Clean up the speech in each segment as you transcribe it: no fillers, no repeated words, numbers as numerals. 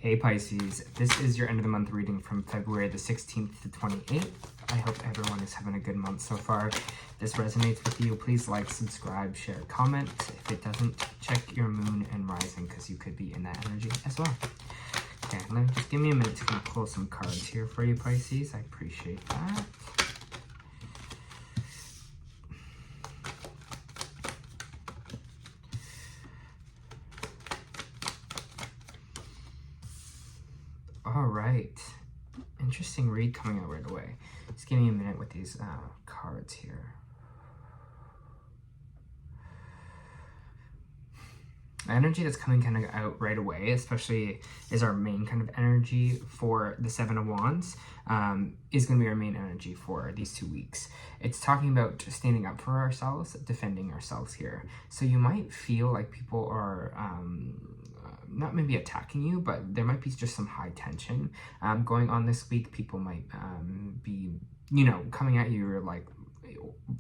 Hey Pisces, this is your end of the month reading from February the 16th to 28th. I hope everyone is having a good month so far. If this resonates with you, please like, subscribe, share, comment. If it doesn't, check your moon and rising because you could be in that energy as well. Okay, just give me a minute to kind of pull some cards here for you, Pisces. I appreciate that. All right, interesting read coming out right away. Just give me a minute with these cards here. The energy that's coming kind of out right away, especially is our main kind of energy for the Seven of Wands, is going to be our main energy for these 2 weeks. It's talking about standing up for ourselves, defending ourselves here. So you might feel like people are not maybe attacking you, but there might be just some high tension going on this week. People might be, you know, coming at you like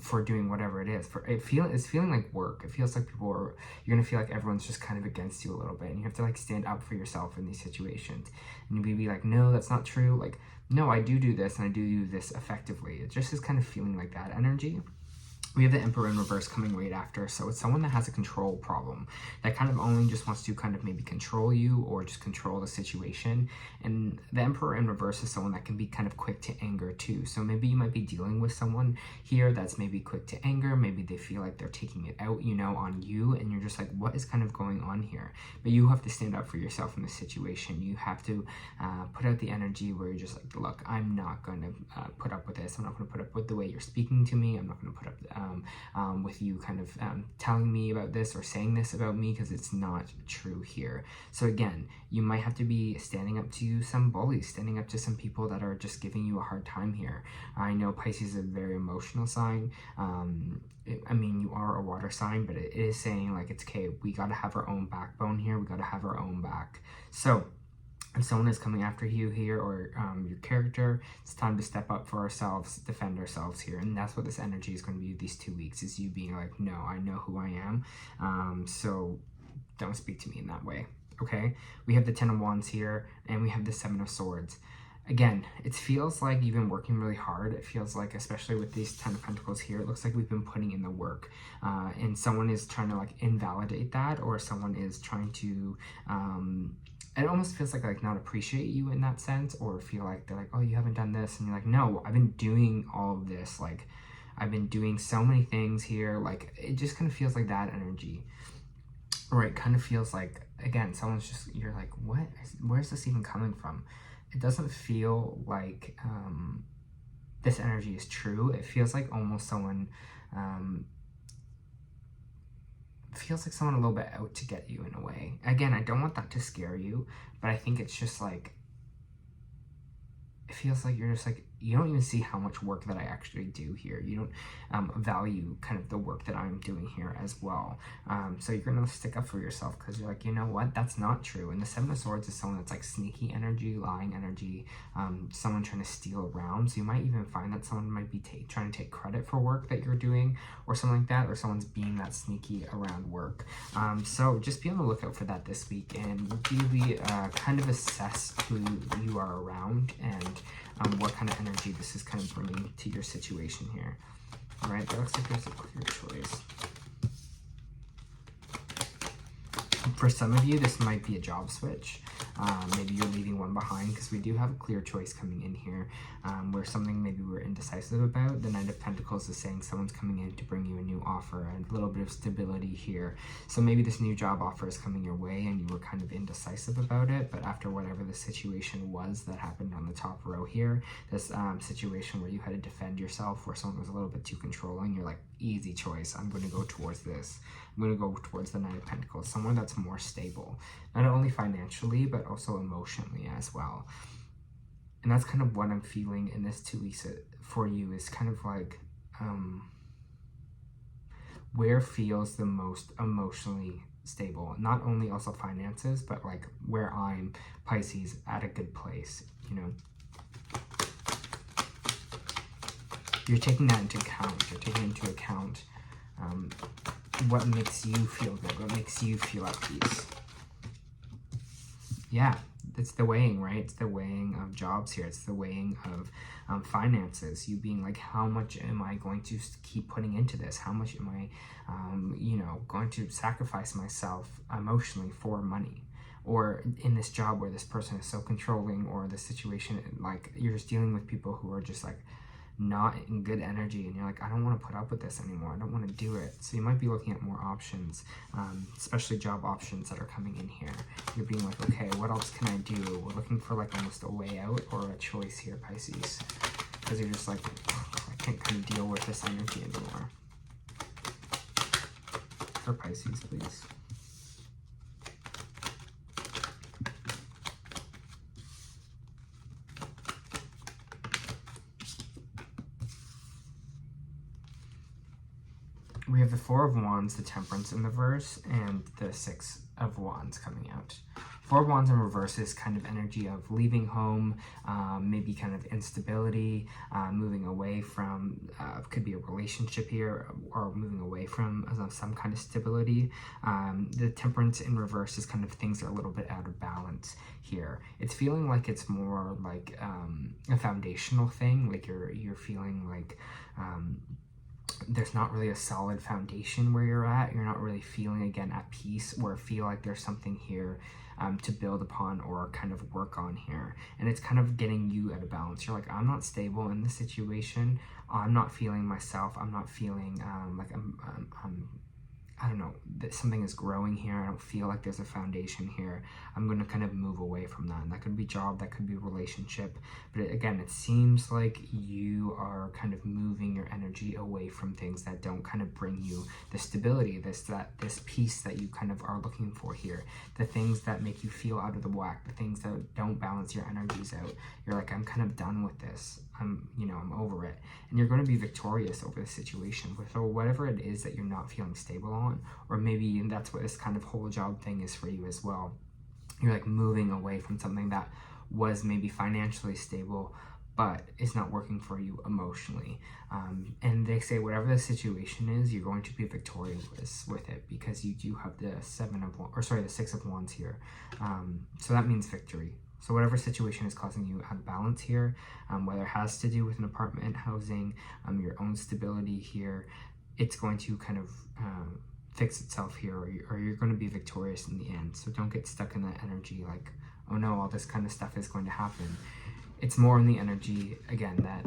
for doing whatever it is. It's feeling like work. It feels like you're gonna feel like everyone's just kind of against you a little bit, and you have to like stand up for yourself in these situations. And you'll be like, no, that's not true. Like, no, I do this, and I do this effectively. It just is kind of feeling like that energy. We have the Emperor in reverse coming right after, so it's someone that has a control problem, that kind of only just wants to kind of maybe control you or just control the situation. And the Emperor in reverse is someone that can be kind of quick to anger too. So maybe you might be dealing with someone here that's maybe quick to anger. Maybe they feel like they're taking it out, you know, on you, and you're just like, what is kind of going on here? But you have to stand up for yourself in this situation. You have to put out the energy where you're just like, look, I'm not going to put up with this. I'm not going to put up with the way you're speaking to me. I'm not going to put up with you kind of telling me about this or saying this about me, because it's not true here. So again, you might have to be standing up to some bullies, standing up to some people that are just giving you a hard time here. I know Pisces is a very emotional sign. I mean, you are a water sign, but it is saying like, it's okay, we got to have our own backbone here. We got to have our own back. So if someone is coming after you here, or your character, it's time to step up for ourselves, defend ourselves here. And that's what this energy is going to be these 2 weeks, is you being like, no, I know who I am. So don't speak to me in that way. Okay. We have the 10 of Wands here, and we have the 7 of Swords. Again, it feels like you've been working really hard. It feels like, especially with these 10 of Pentacles here, it looks like we've been putting in the work. And someone is trying to like invalidate that, or someone is trying to, it almost feels like not appreciate you in that sense, or feel like they're like, oh, you haven't done this. And you're like, no, I've been doing all of this. Like, I've been doing so many things here. Like, it just kind of feels like that energy. Or it kind of feels like, again, someone's just, you're like, what? Where's this even coming from? It doesn't feel like this energy is true. It feels like almost someone, feels like someone a little bit out to get you in a way. Again, I don't want that to scare you, but I think it's just like, it feels like you're just like, you don't even see how much work that I actually do here. You don't value kind of the work that I'm doing here as well. So you're going to stick up for yourself, because you're like, you know what, that's not true. And the 7 of Swords is someone that's like sneaky energy, lying energy, someone trying to steal around. So you might even find that someone might be trying to take credit for work that you're doing, or something like that, or someone's being that sneaky around work. So just be on the lookout for that this week, and really kind of assess who you are around, and what kind of energy this is kind of bringing to your situation here. All right, that looks like there's a clear choice. For some of you, this might be a job switch. Maybe you're leaving one behind, because we do have a clear choice coming in here, where something maybe we're indecisive about. The Knight of Pentacles is saying someone's coming in to bring you a new offer, and a little bit of stability here. So maybe this new job offer is coming your way, and you were kind of indecisive about it, but after whatever the situation was that happened on the top row here, this situation where you had to defend yourself, where someone was a little bit too controlling, you're like, easy choice, I'm going to go towards this. I'm going to go towards the Knight of Pentacles, someone that's more stable, not only financially, but also emotionally as well. And that's kind of what I'm feeling in this 2 weeks for you, is kind of like, where feels the most emotionally stable, not only also finances, but like where I'm, Pisces, at a good place, you know. You're taking that into account. You're taking into account what makes you feel good, what makes you feel at peace. Yeah, it's the weighing, right? It's the weighing of jobs here. It's the weighing of finances. You being like, how much am I going to keep putting into this? How much am I, you know, going to sacrifice myself emotionally for money? Or in this job where this person is so controlling, or the situation, like you're just dealing with people who are just like not in good energy, and you're like, I don't want to put up with this anymore. I don't want to do it. So you might be looking at more options, especially job options that are coming in here. You're being like, okay, what else can I do? We're looking for like almost a way out or a choice here, Pisces, because you're just like, I can't kind of deal with this energy anymore. For Pisces, please. We have the Four of Wands, the Temperance in the reverse, and the Six of Wands coming out. Four of Wands in reverse is kind of energy of leaving home, maybe kind of instability, moving away from, could be a relationship here, or moving away from some kind of stability. The Temperance in reverse is kind of things are a little bit out of balance here. It's feeling like it's more like a foundational thing, like you're feeling like there's not really a solid foundation where you're at. You're not really feeling, again, at peace, or feel like there's something here to build upon or kind of work on here. And it's kind of getting you out of balance. You're like, I'm not stable in this situation. I'm not feeling myself. I'm not feeling like I don't know, that something is growing here. I don't feel like there's a foundation here. I'm going to kind of move away from that. And that could be job, that could be relationship. But again, it seems like you are kind of moving your energy away from things that don't kind of bring you the stability, this peace that you kind of are looking for here. The things that make you feel out of the whack, the things that don't balance your energies out. You're like, I'm kind of done with this. I'm over it. And you're going to be victorious over the situation. So whatever it is that you're not feeling stable on, or maybe that's what this kind of whole job thing is for you as well. You're like moving away from something that was maybe financially stable, but is not working for you emotionally. And they say whatever the situation is, you're going to be victorious with it, because you do have the the Six of Wands here. So that means victory. So whatever situation is causing you out of balance here, whether it has to do with an apartment, housing, your own stability here, it's going to kind of fix itself here, or you're going to be victorious in the end. So don't get stuck in that energy like, oh no, all this kind of stuff is going to happen. It's more in the energy, again, that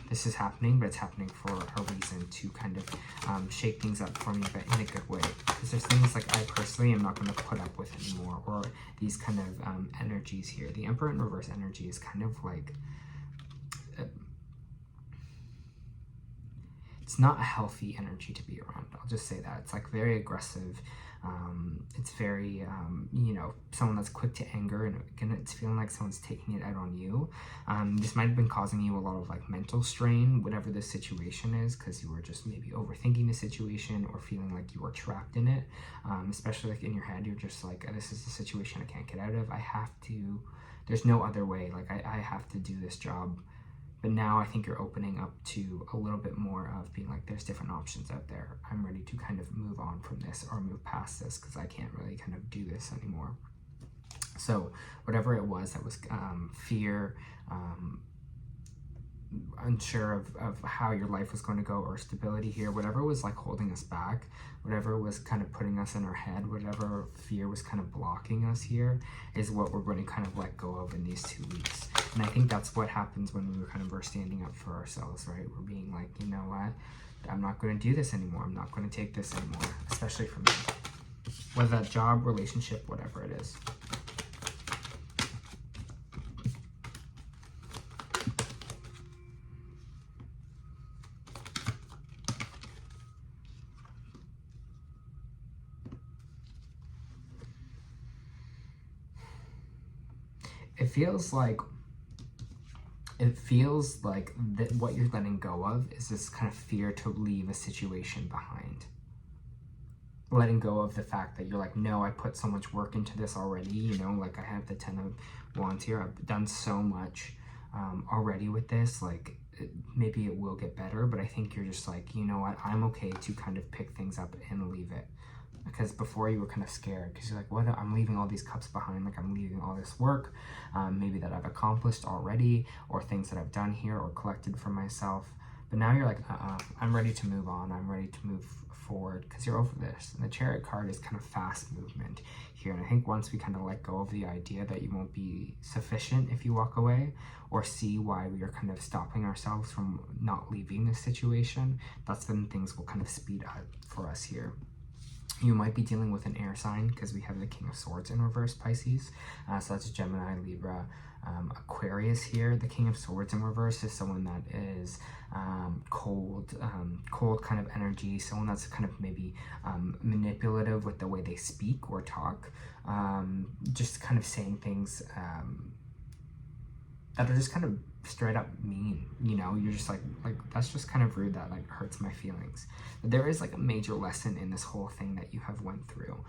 this is happening, but it's happening for a reason, to kind of shake things up for me, but in a good way. Because there's things like I personally am not going to put up with anymore, or these kind of energies here. The Emperor in reverse energy is kind of like, it's not a healthy energy to be around. I'll just say that. It's like very aggressive. It's very, someone that's quick to anger, and again, it's feeling like someone's taking it out on you. This might have been causing you a lot of like mental strain, whatever the situation is, because you were just maybe overthinking the situation, or feeling like you were trapped in it. Especially like in your head, you're just like, this is the situation I can't get out of. I have to, there's no other way. Like I have to do this job. But now I think you're opening up to a little bit more of being like, there's different options out there. I'm ready to kind of move on from this, or move past this, because I can't really kind of do this anymore. So whatever it was that was fear, unsure of how your life was going to go, or stability here, whatever was like holding us back, whatever was kind of putting us in our head, whatever fear was kind of blocking us here, is what we're going to kind of let go of in these 2 weeks. And I think that's what happens when we're standing up for ourselves, right? We're being like, you know what, I'm not going to do this anymore. I'm not going to take this anymore, especially for me. Whether that job, relationship, whatever it is. It feels like that what you're letting go of is this kind of fear to leave a situation behind. Letting go of the fact that you're like, no, I put so much work into this already, like I have the 10 of Wands here. I've done so much already with this, like maybe it will get better, but I think you're just like, you know what, I'm okay to kind of pick things up and leave it. because before you were kind of scared because you're like, what, I'm leaving all these cups behind, like I'm leaving all this work, maybe that I've accomplished already, or things that I've done here or collected for myself. But now you're like, I'm ready to move on. I'm ready to move forward because you're over this. And the Chariot card is kind of fast movement here. And I think once we kind of let go of the idea that you won't be sufficient if you walk away, or see why we are kind of stopping ourselves from not leaving this situation, that's when things will kind of speed up for us here. You might be dealing with an air sign because we have the King of Swords in reverse, Pisces. So that's Gemini, Libra, Aquarius here. The King of Swords in reverse is someone that is cold kind of energy, someone that's kind of maybe manipulative with the way they speak or talk, just kind of saying things that are just kind of straight up mean, you know. You're just like that's just kind of rude, that like hurts my feelings. But there is like a major lesson in this whole thing that you have went through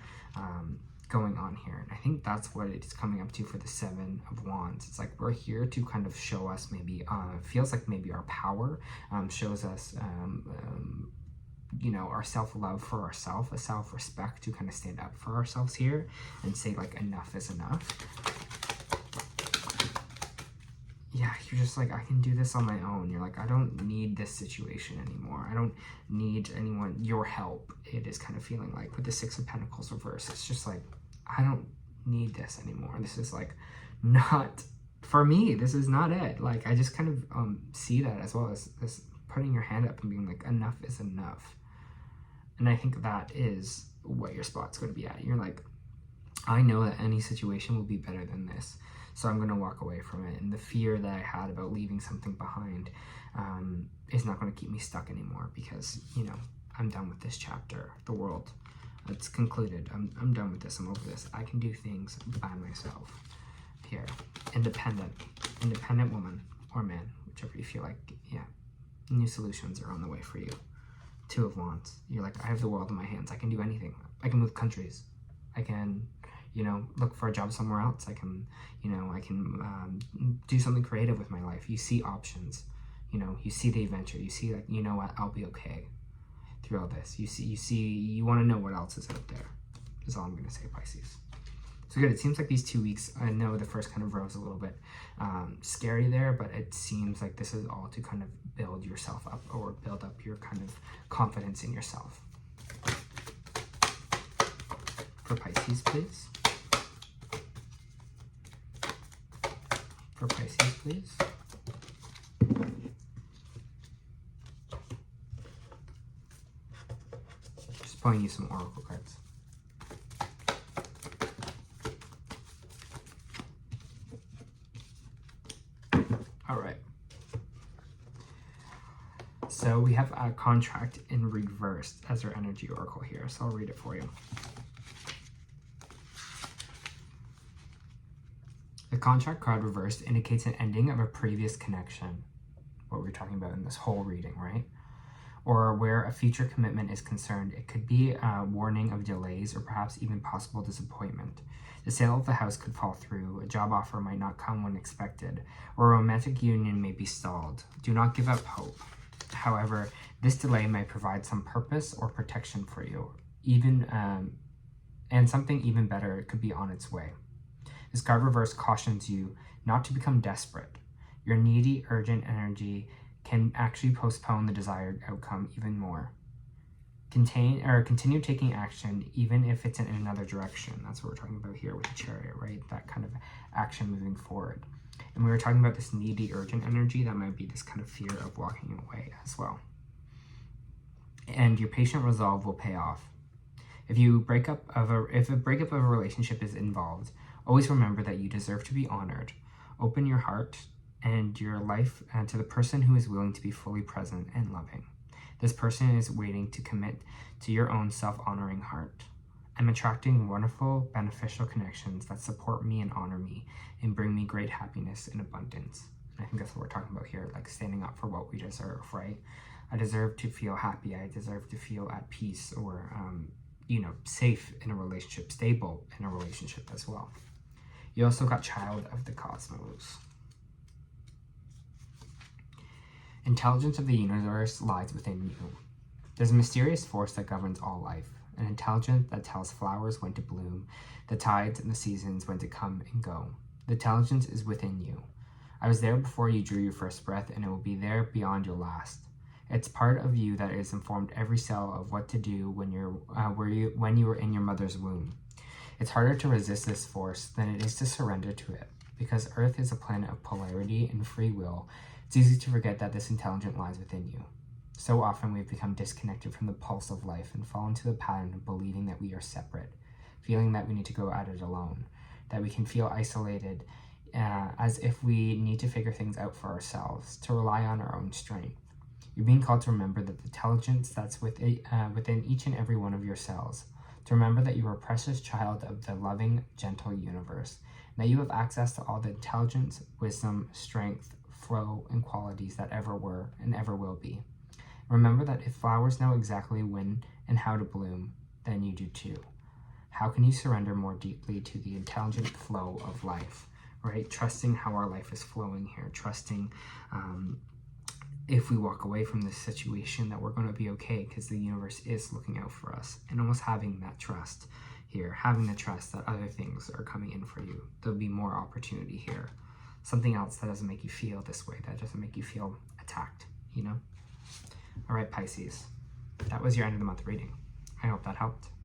going on here, and I think that's what it's coming up to for the Seven of Wands. It's like we're here to kind of show us maybe feels like maybe our power, shows us you know, our self-love for ourselves, a self-respect to kind of stand up for ourselves here and say like enough is enough. Yeah, you're just like, I can do this on my own. You're like, I don't need this situation anymore. I don't need anyone, your help. It is kind of feeling like with the Six of Pentacles reverse, it's just like, I don't need this anymore. This is like not for me. This is not it. Like, I just kind of see that as well as this putting your hand up and being like, enough is enough. And I think that is what your spot's going to be at. You're like, I know that any situation will be better than this. So I'm going to walk away from it. And the fear that I had about leaving something behind is not going to keep me stuck anymore, because, you know, I'm done with this chapter. The world, it's concluded. I'm done with this. I'm over this. I can do things by myself here. Independent woman or man, whichever you feel like. Yeah. New solutions are on the way for you. Two of Wands. You're like, I have the world in my hands. I can do anything. I can move countries. I can, you know, look for a job somewhere else. I can, you know, I can do something creative with my life. You see options, you know, you see the adventure. You see like, you know what, I'll be okay through all this. You want to know what else is out there, is all I'm going to say, Pisces. So good. It seems like these 2 weeks, I know the first kind of row is a little bit scary there, but it seems like this is all to kind of build yourself up, or build up your kind of confidence in yourself. For Pisces, please. For Pisces, please. Just pulling you some oracle cards. All right. So we have a contract in reverse as our energy oracle here. So I'll read it for you. The contract card reversed indicates an ending of a previous connection, what we're talking about in this whole reading, right? Or where a future commitment is concerned. It could be a warning of delays or perhaps even possible disappointment. The sale of the house could fall through, a job offer might not come when expected, or a romantic union may be stalled. Do not give up hope. However, this delay may provide some purpose or protection for you, and something even better could be on its way. This card reverse cautions you not to become desperate. Your needy, urgent energy can actually postpone the desired outcome even more. Continue taking action even if it's in another direction. That's what we're talking about here with the Chariot, right? That kind of action moving forward. And we were talking about this needy, urgent energy. That might be this kind of fear of walking away as well. And your patient resolve will pay off. If a breakup of a relationship is involved, always remember that you deserve to be honored. Open your heart and your life to the person who is willing to be fully present and loving. This person is waiting to commit to your own self-honoring heart. I'm attracting wonderful, beneficial connections that support me and honor me and bring me great happiness and abundance. And I think that's what we're talking about here, like standing up for what we deserve, right? I deserve to feel happy. I deserve to feel at peace, or, you know, safe in a relationship, stable in a relationship as well. You also got Child of the Cosmos. Intelligence of the universe lies within you. There's a mysterious force that governs all life, an intelligence that tells flowers when to bloom, the tides and the seasons when to come and go. The intelligence is within you. I was there before you drew your first breath, and it will be there beyond your last. It's part of you that is informed every cell of what to do when you were in your mother's womb. It's harder to resist this force than it is to surrender to it. Because Earth is a planet of polarity and free will, it's easy to forget that this intelligence lies within you. So often we've become disconnected from the pulse of life and fall into the pattern of believing that we are separate, feeling that we need to go at it alone, that we can feel isolated, as if we need to figure things out for ourselves, to rely on our own strength. You're being called to remember that the intelligence that's within each and every one of your cells, to remember that you are a precious child of the loving, gentle universe, and that you have access to all the intelligence, wisdom, strength, flow, and qualities that ever were and ever will be. Remember that if flowers know exactly when and how to bloom, then you do too. How can you surrender more deeply to the intelligent flow of life, right? Trusting how our life is flowing here, trusting if we walk away from this situation that we're going to be okay because the universe is looking out for us, and almost having that trust here, having the trust that other things are coming in for you. There'll be more opportunity here. Something else that doesn't make you feel this way, that doesn't make you feel attacked, you know? All right, Pisces, that was your end of the month reading. I hope that helped.